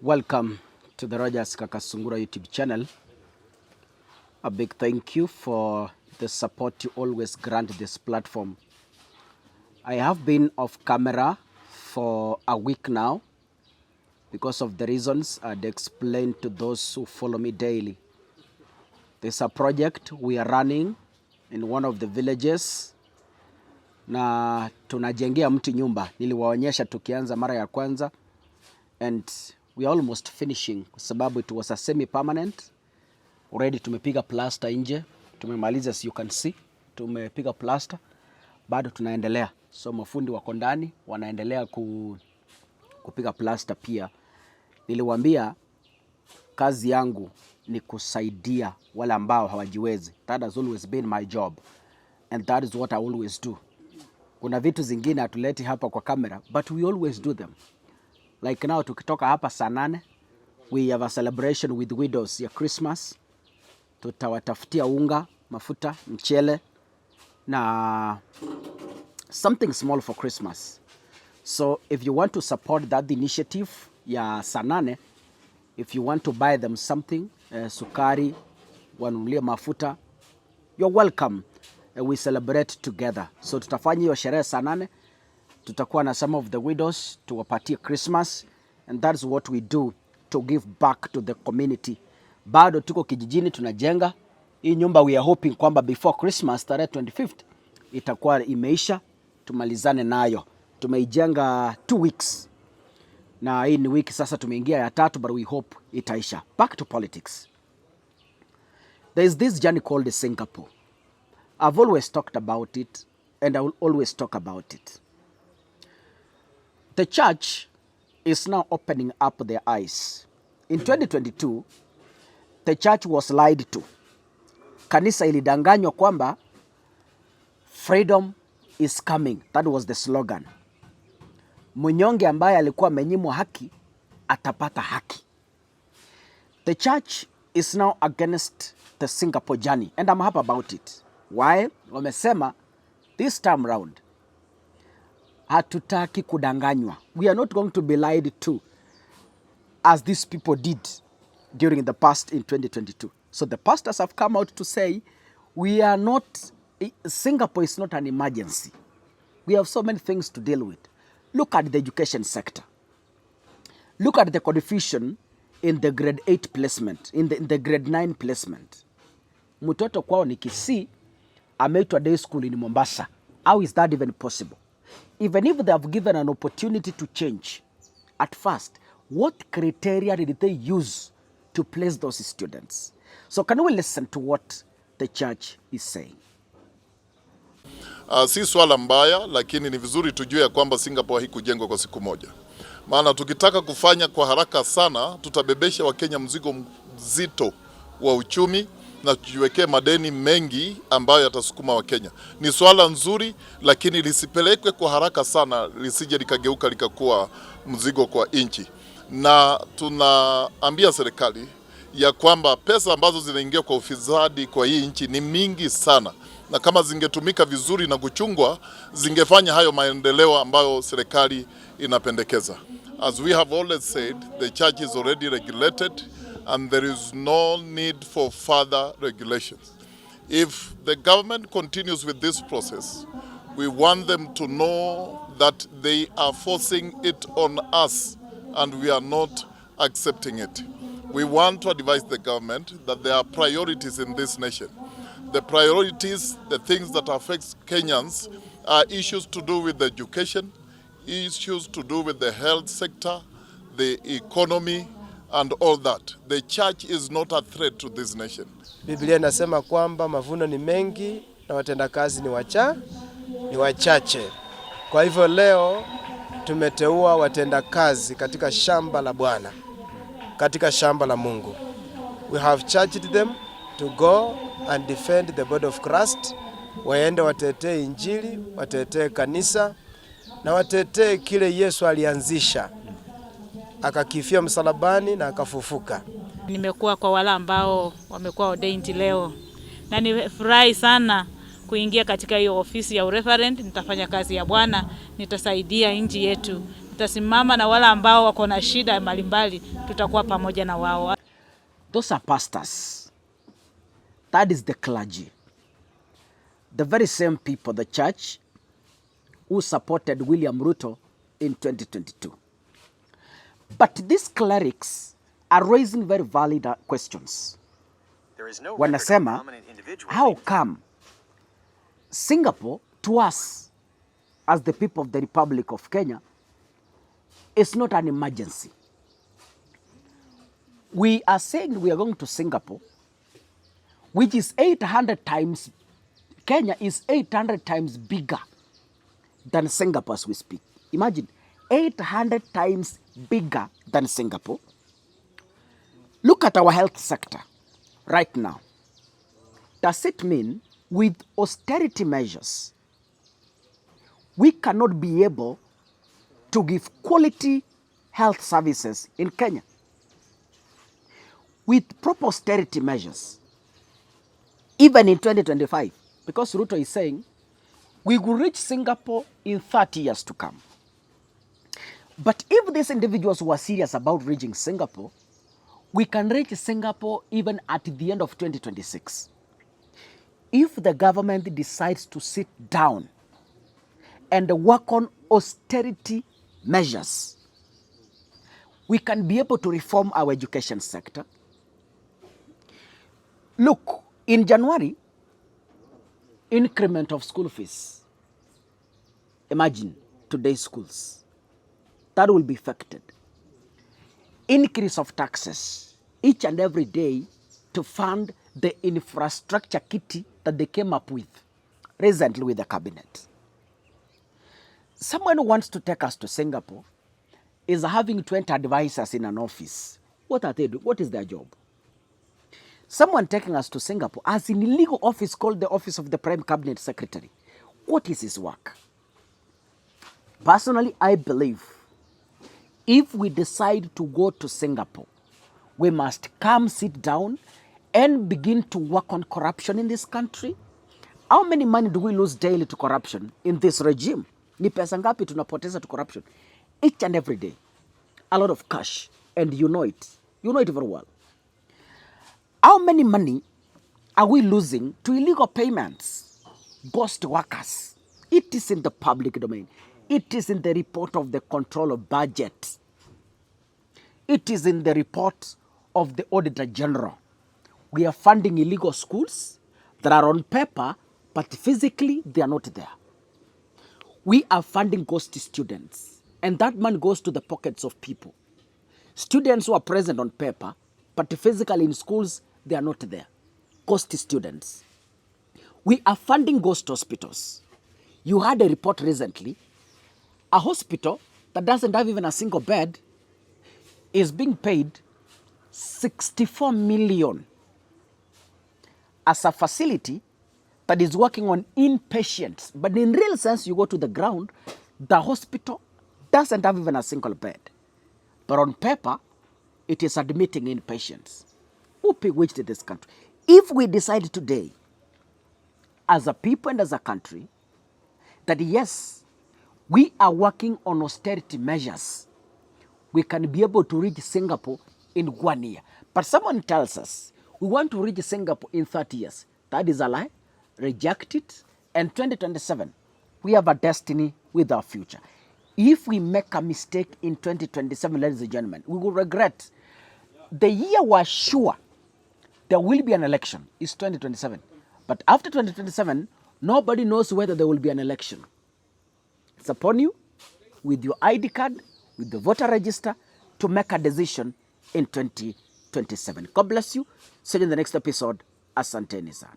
Welcome to the Rogers Kakasungura YouTube channel. A big thank you for the support you always grant this platform. I have been off camera for a week now because of the reasons I'd explained to those who follow me daily. There's a project we are running in one of the villages na tunajengea mtu nyumba. Niliwaonyesha tukianza mara ya kwanza and we are almost finishing kwa sababu it was a semi-permanent. Already tumepiga plaster nje, tumemaliza, as you can see, tumepiga plaster, bado tunaendelea. So mafundi wako ndani wanaendelea kupiga plaster pia. Niliwaambia kazi yangu ni kusaidia wale ambao hawajiwezi. That has always been my job and that is what I always do. Kuna vitu zingine hatuleti hapa kwa kamera, but we always do them. Like now tukitoka hapa saa 8, we have a celebration with widows ya Christmas. Tutawatafutia unga, mafuta, mchele na something small for Christmas. So if you want to support that initiative ya saa 8, if you want to buy them something, sukari, wanunulie mafuta, you're welcome. We celebrate together. So tutafanya hiyo sherehe saa 8. Tutakuwa na some of the widows tuwapatie Christmas, and that's what we do to give back to the community. Bado tuko kijijini tunajenga hii nyumba. We are hoping kwamba before Christmas tarehe 25th itakuwa imeisha, tumalizane nayo. Tumeijenga 2 weeks na hii ni wiki sasa tumeingia ya 3, but we hope itaisha. Back to politics. There is this journey called Singapore. I've always talked about it and I will always talk about it. The church is now opening up their eyes. In 2022, the church was lied to. Kanisa ilidanganywa kwamba freedom is coming. That was the slogan. Mnyonge ambaye alikuwa amenyimwa haki atapata haki. The church is now against the Singapore journey and I'm happy about it. Why? Wamesema this time round hatutaki kudanganywa. We are not going to be lied to as these people did during the past in 2022. So the pastors have come out to say, we are not, Singapore is not an emergency. We have so many things to deal with. Look at the education sector. Look at the confusion in the grade 8 placement, in the grade 9 placement. Mtoto kwao ni Kisii, ameitwa day school in Mombasa. How is that even possible? Even if they have given an opportunity to change, at first, what criteria did they use to place those students? So can we listen to what the church is saying? Si swala mbaya, lakini ni vizuri tujue kwamba Singapore haikujengwa kwa siku moja. Maana tukitaka kufanya kwa haraka sana, tutabebesha Wakenya mzigo mzito wa uchumi na tujiwekee madeni mengi ambayo yatasukuma Wakenya. Ni swala nzuri, lakini lisipelekwe kwa haraka sana, lisije likageuka likakuwa mzigo kwa nchi. Na tunaambia serikali ya kwamba pesa ambazo zinaingia kwa ufisadi kwa hii nchi ni mingi sana, na kama zingetumika vizuri na kuchungwa, zingefanya hayo maendeleo ambayo serikali inapendekeza. As we have always said, the church is already regulated and there is no need for further regulations. If the government continues with this process, we want them to know that they are forcing it on us and we are not accepting it. We want to advise the government that there are priorities in this nation. The priorities, the things that affect Kenyans, are issues to do with education, issues to do with the health sector, the economy, and all that. The church is not a threat to this nation. Biblia inasema kwamba mavuno ni mengi na watendakazi ni wachache. Kwa hivyo leo tumeteua watendakazi katika shamba la Bwana, katika shamba la Mungu. We have charged them to go and defend the body of Christ. Waende watetee injili, watetee kanisa na watetee kile Yesu alianzisha, akakifia msalabani na akafufuka. Nimekuwa kwa wale ambao wamekuwa ordained leo na nifurahi sana kuingia katika hiyo ofisi ya ureferent. Nitafanya kazi ya Bwana, nitasaidia nchi yetu, tutasimama na wale ambao wako na shida mbalimbali, tutakuwa pamoja na wao. Those are pastors. That is the clergy. The very same people, the church, who supported William Ruto in 2022. But these clerics are raising very valid questions. Wanasema, how come Singapore, to us, as the people of the Republic of Kenya, is not an emergency? We are saying we are going to Singapore, which is 800 times, Kenya is 800 times bigger than Singapore as we speak. Imagine, 800 times bigger than Singapore. Look at our health sector right now. Does it mean with austerity measures, we cannot be able to give quality health services in Kenya? With proper austerity measures, even in 2025, because Ruto is saying we will reach Singapore in 30 years to come. But if these individuals were serious about reaching Singapore, we can reach Singapore even at the end of 2026. If the government decides to sit down and work on austerity measures, we can be able to reform our education sector. Look, in January, increment of school fees. Imagine today's schools. That will be affected. Increase of taxes each and every day to fund the infrastructure kitty that they came up with recently with the cabinet. Someone who wants to take us to Singapore is having 20 advisors in an office. What are they doing? What is their job? Someone taking us to Singapore has an illegal office called the Office of the Prime Cabinet Secretary. What is his work? Personally, I believe if we decide to go to Singapore, we must come, sit down, and begin to work on corruption in this country. How many money do we lose daily to corruption in this regime? Ni pesa ngapi tunapoteza to corruption? Each and every day. A lot of cash. And you know it. You know it very well. How many money are we losing to illegal payments, ghost workers? It is in the public domain. It is in the report of the control of budget. It is in the report of the Auditor General. We are funding illegal schools that are on paper, but physically they are not there. We are funding ghost students, and that money goes to the pockets of people. Students who are present on paper, but physically in schools, they are not there. Ghost students. We are funding ghost hospitals. You had a report recently. A hospital that doesn't have even a single bed is being paid 64 million as a facility that is working on inpatients. But in real sense, you go to the ground, the hospital doesn't have even a single bed. But on paper, it is admitting inpatients. Who bewitched this country? If we decide today, as a people and as a country, that yes, we are working on austerity measures, we can be able to reach Singapore in 1 year. But someone tells us, we want to reach Singapore in 30 years. That is a lie. Reject it. And 2027, we have a destiny with our future. If we make a mistake in 2027, ladies and gentlemen, we will regret. The year we're sure there will be an election is 2027. But after 2027, nobody knows whether there will be an election. It's upon you, with your ID card, with the voter register, to make a decision in 2027. God bless you. See you in the next episode. Asanteni sana.